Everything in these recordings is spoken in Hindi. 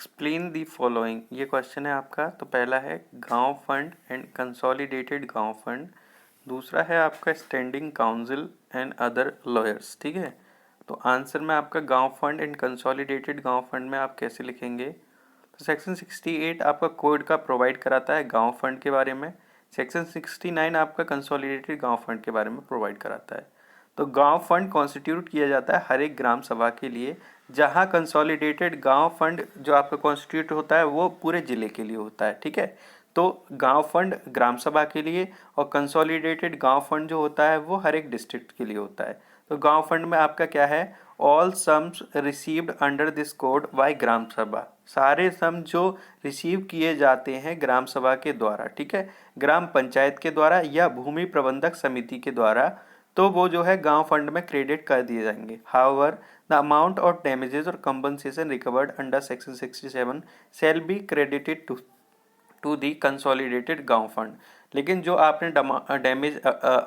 एक्सप्लेन दी फॉलोइंग, ये क्वेश्चन है आपका। तो पहला है गांव fund and consolidated gaon fund, दूसरा है आपका standing council and other lawyers. ठीक है, तो आंसर में आपका गांव fund and consolidated gaon fund में आप कैसे लिखेंगे। तो सेक्शन 68 आपका कोड का प्रोवाइड कराता है गांव फंड के बारे में। सेक्शन 69 आपका कंसोलिडेटेड गांव फंड के बारे में प्रोवाइड कराता है। तो गांव फंड कॉन्स्टिट्यूट किया जाता है हर एक ग्राम सभा के लिए, जहां कंसोलिडेटेड गांव फंड जो आपका कॉन्स्टिट्यूट होता है वो पूरे जिले के लिए होता है। ठीक है, तो गांव फंड ग्राम सभा के लिए और कंसोलिडेटेड गांव फंड जो होता है वो हर एक डिस्ट्रिक्ट के लिए होता है। तो गांव फंड में आपका क्या है, all sums received under this code by gram sabha, सारे सम जो रिसीव किए जाते हैं ग्राम सभा के द्वारा, ठीक है, ग्राम पंचायत के द्वारा या भूमि प्रबंधक समिति के द्वारा, तो वो जो है गांव फंड में क्रेडिट कर दिए जाएंगे। However the amount of damages और compensation recovered under section 67 shall be credited to the consolidated gaon fund. लेकिन जो आपने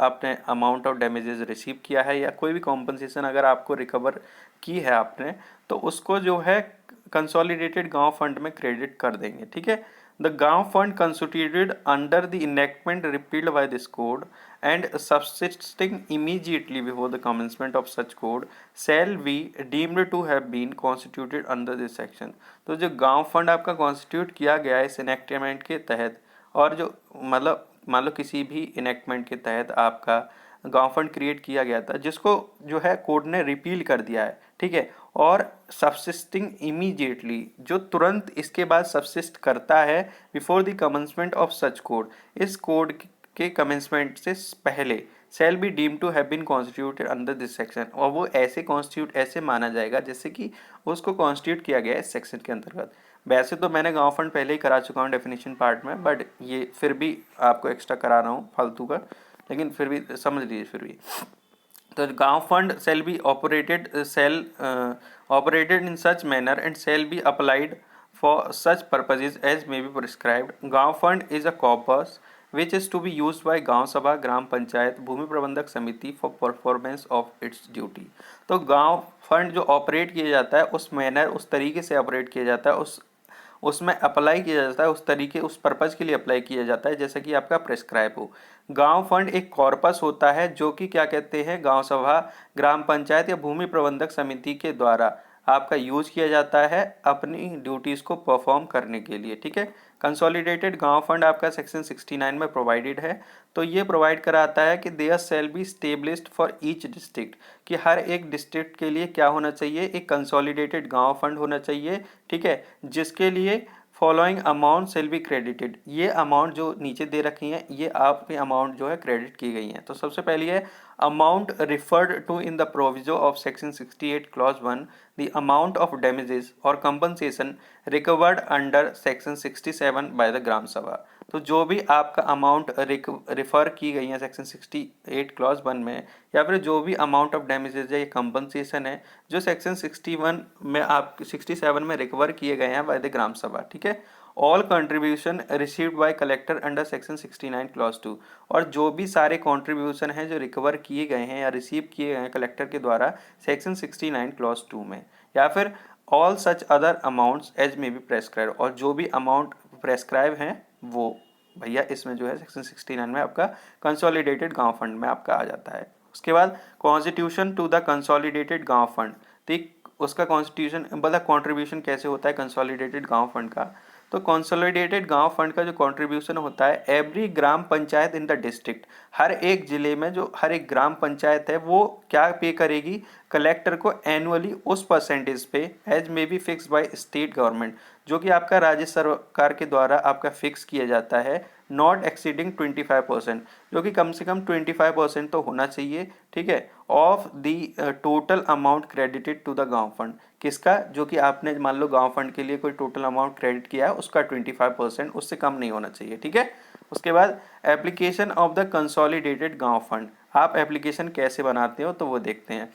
आपने अमाउंट ऑफ डैमेजेस रिसीव किया है या कोई भी कॉम्पनसेशन अगर आपको रिकवर की है आपने, तो उसको जो है कंसोलिडेटेड गांव फंड में क्रेडिट कर देंगे। ठीक है, the gaon fund constituted under the enactment repealed by this code and subsisting immediately before the commencement of such code shall be deemed to have been constituted under this section। तो जो गांव फंड आपका कॉन्स्टिट्यूट किया गया है इस इनेक्टमेंट के तहत, और जो मतलब मान लो किसी भी इनेक्टमेंट के तहत आपका गांव फंड क्रिएट किया गया था जिसको जो है कोर्ट ने रिपील कर दिया है, ठीक है, और सबसिस्टिंग इमीडिएटली जो तुरंत इसके बाद सबसिस्ट करता है before the commencement of such code, इस कोड के कमेंसमेंट से पहले shall be deem to have been constituted under this section, और वो ऐसे कॉन्स्टिट्यूट ऐसे माना जाएगा जैसे कि उसको कॉन्स्टिट्यूट किया गया है इस सेक्शन के अंतर्गत। वैसे तो मैंने गांव फंड पहले ही करा चुका हूँ डेफिनेशन पार्ट में, बट ये फिर भी आपको एक्स्ट्रा करा रहा हूँ फालतू का, लेकिन फिर भी समझ लीजिए फिर भी। तो गांव fund shall be operated in such manner and shall be applied for such purposes as may be prescribed। गांव fund is a corpus which is to be used by गांव सभा, ग्राम पंचायत, भूमि प्रबंधक समिति for performance of its duty। तो गांव फंड जो ऑपरेट किया जाता है उस मैनर, उस तरीके से ऑपरेट किया जाता है, उसमें अप्लाई किया जाता है, उस तरीके उस पर्पज़ के लिए अप्लाई किया जाता है जैसा कि आपका प्रेस्क्राइब हो। गांव फंड एक कॉर्पस होता है जो कि क्या कहते हैं, गांव सभा, ग्राम पंचायत या भूमि प्रबंधक समिति के द्वारा आपका यूज किया जाता है अपनी ड्यूटीज़ को परफॉर्म करने के लिए। ठीक है, कंसोलिडेटेड गांव फंड आपका सेक्शन 69 में प्रोवाइडेड है। तो ये प्रोवाइड कराता है कि there shall be established for each district, कि हर एक डिस्ट्रिक्ट के लिए क्या होना चाहिए, एक कंसोलिडेटेड गांव फंड होना चाहिए। ठीक है, जिसके लिए following amount shell be credited, ये अमाउंट जो नीचे दे रखी हैं ये आपकी अमाउंट जो है क्रेडिट की गई हैं। तो सबसे पहली है amount referred to in the proviso of section 68 clause 1 the amount of damages और compensation recovered under section 67 by the gram sabha. तो जो भी आपका अमाउंट रिफर की गई है सेक्शन 68 क्लॉज 1 में, या फिर जो भी अमाउंट ऑफ डैमेजेस है या कंपनसेशन है जो सेक्शन 61 में आप 67 में रिकवर किए गए हैं बाय द ग्राम सभा। ठीक है, all contribution received by collector under section 69 clause 2, और जो भी सारे कंट्रीब्यूशन हैं जो रिकवर किए गए हैं या रिसीव किए गए हैं कलेक्टर के द्वारा सेक्शन 69 क्लॉज 2 में, या फिर all such other amounts as may be prescribe, और जो भी अमाउंट प्रेस्क्राइब हैं वो भैया इसमें जो है सेक्शन 69 में आपका कंसोलिडेटेड गांव फंड में आपका आ जाता है। उसके बाद constitution to the consolidated gaon fund, तो उसका कॉन्स्टिट्यूशन मतलब कॉन्ट्रीब्यूशन कैसे होता है कंसोलिडेटेड गांव फंड का। तो कंसोलिडेटेड गांव फंड का जो कंट्रीब्यूशन होता है, every gram panchayat in the district, हर एक जिले में जो हर एक ग्राम पंचायत है वो क्या पे करेगी कलेक्टर को एनुअली उस परसेंटेज पे as may be fix by state government, जो कि आपका राज्य सरकार के द्वारा आपका फिक्स किया जाता है, नॉट एक्सीडिंग 25%, जो कि कम से कम 25% तो होना चाहिए। ठीक है, of the total amount credited to the gaon fund, किसका, जो कि आपने मान लो गांव फंड के लिए कोई टोटल अमाउंट क्रेडिट किया है उसका 25%, उससे कम नहीं होना चाहिए। ठीक है, उसके बाद application of the consolidated gaon fund, आप एप्लीकेशन कैसे बनाते हो तो वो देखते हैं।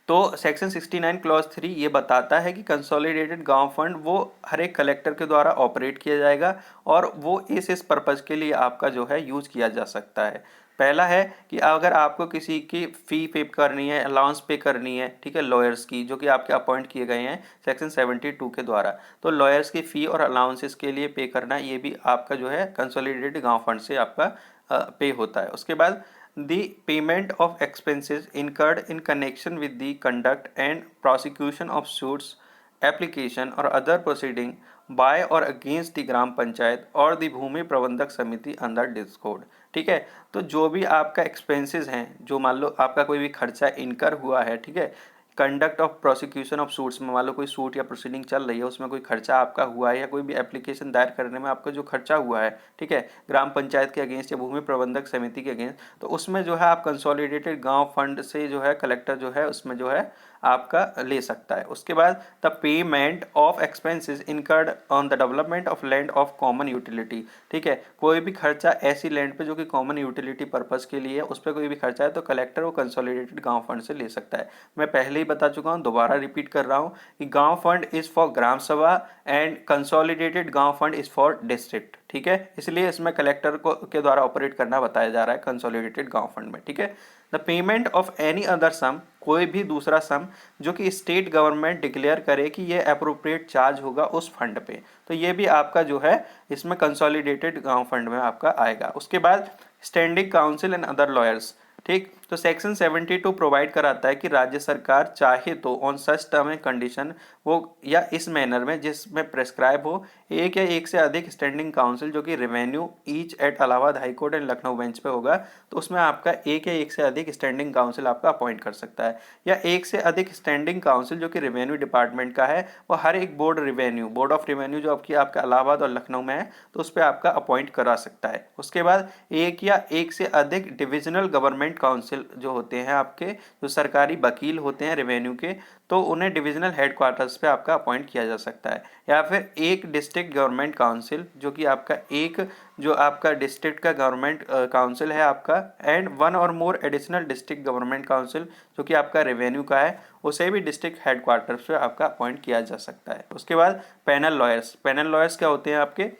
तो सेक्शन 69 क्लॉज 3 ये बताता है कि कंसोलिडेटेड गांव फंड वो हर एक कलेक्टर के द्वारा ऑपरेट किया जाएगा और वो इस पर्पज़ के लिए आपका जो है यूज किया जा सकता है। पहला है कि अगर आपको किसी की फ़ी पे करनी है, अलाउंस पे करनी है, ठीक है, लॉयर्स की जो कि आपके अपॉइंट किए गए हैं सेक्शन 72 के द्वारा, तो लॉयर्स की फ़ी और अलाउंसेस के लिए पे करना, ये भी आपका जो है कंसोलिडेटेड गांव फंड से आपका पे होता है। उसके बाद the payment of expenses incurred in connection with the conduct and prosecution of suits application और अदर प्रोसीडिंग बाय और अगेंस्ट द ग्राम पंचायत और द भूमि प्रबंधक समिति अंडर दिस कोड। ठीक है, तो जो भी आपका एक्सपेंसेस हैं, जो मान लो आपका कोई भी खर्चा इनकर हुआ है, ठीक है, conduct of prosecution of suits में मान लो कोई सूट या प्रोसीडिंग चल रही है, उसमें कोई खर्चा आपका हुआ है या कोई भी एप्लीकेशन दायर करने में आपका जो खर्चा हुआ है, ठीक है, ग्राम पंचायत के अगेंस्ट या भूमि प्रबंधक समिति के अगेंस्ट, तो उसमें जो है आप कंसोलिडेटेड गांव फंड से जो है कलेक्टर जो है उसमें जो है आपका ले सकता है। उसके बाद the payment of expenses incurred on the development of land of common utility, ठीक है, कोई भी खर्चा ऐसी लैंड पे जो कि कॉमन यूटिलिटी पर्पस के लिए है, उस पर कोई भी खर्चा है तो कलेक्टर वो कंसोलिडेटेड गांव फंड से ले सकता है। मैं पहले ही बता चुका हूँ, दोबारा रिपीट कर रहा हूँ कि गांव फंड इज फॉर ग्राम सभा and consolidated gaon fund is for district, ठीक है, इसलिए इसमें कलेक्टर को के द्वारा ऑपरेट करना बताया जा रहा है कंसोलिडेटेड गांव फंड में। ठीक है, the payment of any other sum, कोई भी दूसरा सम जो कि स्टेट गवर्नमेंट डिक्लेयर करे कि ये अप्रोप्रिएट चार्ज होगा उस फंड पे, तो ये भी आपका जो है इसमें कंसोलिडेटेड गांव फंड में आपका आएगा। उसके बाद standing council and other lawyers, ठीक, तो सेक्शन 72 प्रोवाइड कराता है कि राज्य सरकार चाहे तो on such term and condition वो या इस मैनर में जिसमें प्रेस्क्राइब हो एक या एक से अधिक स्टैंडिंग काउंसिल जो कि revenue each eight Allahabad high court and Lucknow bench पे होगा, तो उसमें आपका एक या एक से अधिक स्टैंडिंग काउंसिल आपका अपॉइंट कर सकता है, या एक से अधिक स्टैंडिंग काउंसिल जो कि रेवेन्यू डिपार्टमेंट का है वो हर एक बोर्ड ऑफ रेवेन्यू जो आपका इलाहाबाद और लखनऊ में है तो उस पर आपका अपॉइंट करा सकता है। उसके बाद एक या एक से अधिक डिविजनल गवर्नमेंट काउंसिल जो होते हैं आपके, जो सरकारी वकील होते हैं रेवेन्यू के, तो उन्हें डिविजनल हेडक्वार्टर्स पे आपका अपॉइंट किया जा सकता है, या फिर एक डिस्ट्रिक्ट गवर्नमेंट काउंसिल जो कि आपका एक जो आपका डिस्ट्रिक्ट का गवर्नमेंट काउंसिल है आपका, एंड वन और मोर एडिशनल डिस्ट्रिक्ट गवर्नमेंट काउंसिल जो कि आपका रेवेन्यू का है, उसे भी डिस्ट्रिक्ट हेडक्वार्टर्स पे आपका अपॉइंट किया जा सकता है। उसके बाद पैनल लॉयर्स, पैनल लॉयर्स क्या होते हैं आपके,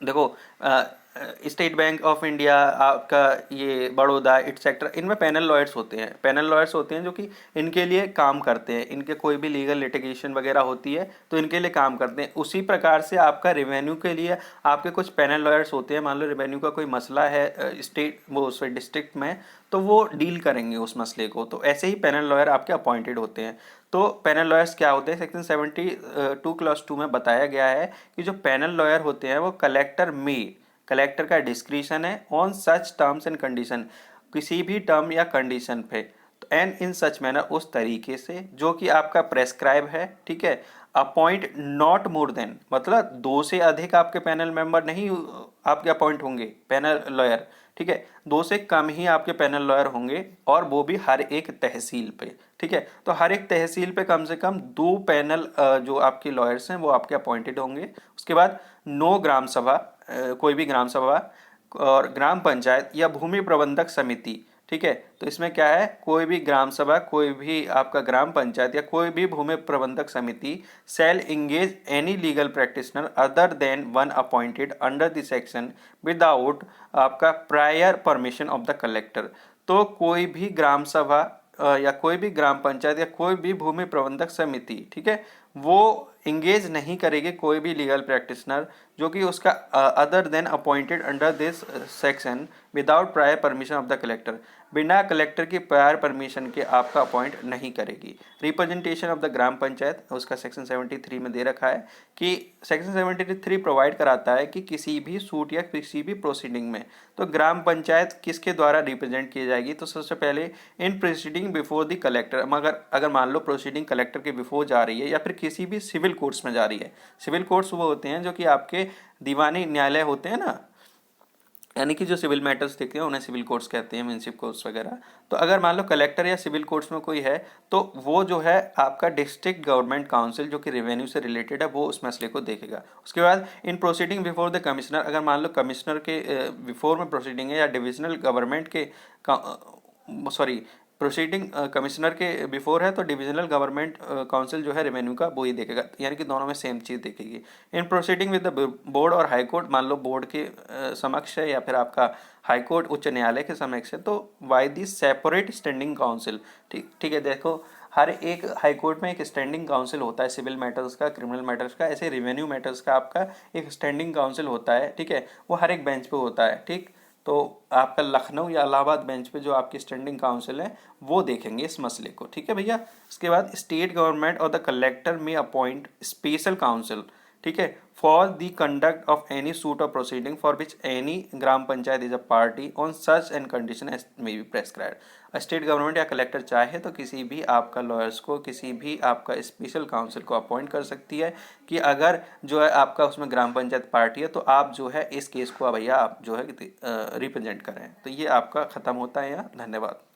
देखो स्टेट बैंक ऑफ इंडिया आपका, ये बड़ौदा एटसेट्रा, इनमें पैनल लॉयर्स होते हैं, पैनल लॉयर्स होते हैं जो कि इनके लिए काम करते हैं, इनके कोई भी लीगल लिटिगेशन वगैरह होती है तो इनके लिए काम करते हैं। उसी प्रकार से आपका रेवेन्यू के लिए आपके कुछ पैनल लॉयर्स होते हैं, मान लो रेवेन्यू का कोई मसला है स्टेट वो उस डिस्ट्रिक्ट में, तो वो डील करेंगे उस मसले को, तो ऐसे ही पैनल लॉयर आपके अपॉइंटेड होते हैं। तो पैनल लॉयर्स क्या होते हैं, सेक्शन 72 क्लॉज 2 में बताया गया है कि जो पैनल लॉयर होते हैं वो कलेक्टर का डिस्क्रिशन है on such terms and condition, किसी भी टर्म या कंडीशन पे, एंड इन सच मैनर, उस तरीके से जो कि आपका प्रेस्क्राइब है, ठीक है, अपॉइंट नॉट मोर देन, मतलब दो से अधिक आपके पैनल मेंबर नहीं आपके अपॉइंट होंगे पैनल लॉयर, ठीक है, दो से कम ही आपके पैनल लॉयर होंगे, और वो भी हर एक तहसील पे, ठीक है, तो हर एक तहसील पे कम से कम 2 पैनल जो आपके लॉयर्स हैं वो आपके अपॉइंटेड होंगे। उसके बाद नो ग्राम सभा, कोई भी ग्राम सभा और ग्राम पंचायत या भूमि प्रबंधक समिति, ठीक है, तो इसमें क्या है, कोई भी ग्राम सभा, कोई भी आपका ग्राम पंचायत या कोई भी Bhumi Prabandhak Samiti shall engage any legal practitioner other than one appointed under the section without आपका prior permission of the collector, तो कोई भी ग्राम सभा या कोई भी ग्राम पंचायत या कोई भी भूमि प्रबंधक समिति, ठीक है, वो इंगेज नहीं करेगी कोई भी लीगल प्रैक्टिशनर जो कि उसका other than appointed under this section without prior permission of the collector, बिना कलेक्टर की प्रायर परमिशन के आपका अपॉइंट नहीं करेगी। Representation of the gram panchayat उसका सेक्शन 73 में दे रखा है कि सेक्शन 73 प्रोवाइड कराता है कि किसी भी सूट या किसी भी प्रोसीडिंग में तो ग्राम पंचायत किसके द्वारा रिप्रेजेंट की जाएगी, तो सबसे पहले इन प्रोसीडिंग बिफोर द कलेक्टर, अगर मान लो प्रोसीडिंग कलेक्टर के बिफोर जा रही है या फिर किसी भी सिविल कोर्ट्स में जा रही है, सिविल कोर्ट्स वो होते हैं जो कि आपके दीवानी न्यायालय होते हैं ना, यानी कि जो सिविल मैटर्स देखते हैं उन्हें सिविल कोर्ट्स कहते हैं, म्यूनसिपल कोर्ट्स वगैरह, तो अगर मान लो कलेक्टर या सिविल कोर्ट्स में कोई है तो वो जो है आपका डिस्ट्रिक्ट गवर्नमेंट काउंसिल जो कि रेवेन्यू से रिलेटेड है वो उस मसले को देखेगा। उसके बाद इन प्रोसीडिंग बिफोर द कमिश्नर, अगर मान लो कमिश्नर के बिफोर में प्रोसीडिंग है या डिविजनल गवर्नमेंट के सॉरी प्रोसीडिंग कमिश्नर के बिफोर है तो डिविजनल गवर्नमेंट काउंसिल जो है रेवेन्यू का वो ही देखेगा, यानी कि दोनों में सेम चीज़ देखेगी। इन प्रोसीडिंग विद द बोर्ड और हाई कोर्ट, मान लो बोर्ड के समक्ष है या फिर आपका हाई कोर्ट उच्च न्यायालय के समक्ष है, तो वाई दी सेपरेट स्टैंडिंग काउंसिल। ठीक ठीक है, देखो हर एक हाई कोर्ट में एक स्टैंडिंग काउंसिल होता है, सिविल मैटर्स का, क्रिमिनल मैटर्स का, ऐसे रेवेन्यू मैटर्स का आपका एक स्टैंडिंग काउंसिल होता है। ठीक है, वो हर एक बेंच पे होता है। ठीक, तो आपका लखनऊ या इलाहाबाद बेंच पे जो आपकी स्टैंडिंग काउंसिल है वो देखेंगे इस मसले को। ठीक है भैया, इसके बाद state government or the collector may appoint special counsel, ठीक है, for the conduct of any suit or proceeding for which any gram panchayat is a party on such and condition as may be prescribed. State government या कलेक्टर चाहे तो किसी भी आपका लॉयर्स को, किसी भी आपका स्पेशल काउंसिल को अपॉइंट कर सकती है कि अगर जो है आपका उसमें ग्राम पंचायत पार्टी है तो आप जो है इस केस को भैया आप जो है रिप्रेजेंट करें। तो ये आपका ख़त्म होता है यहाँ। धन्यवाद।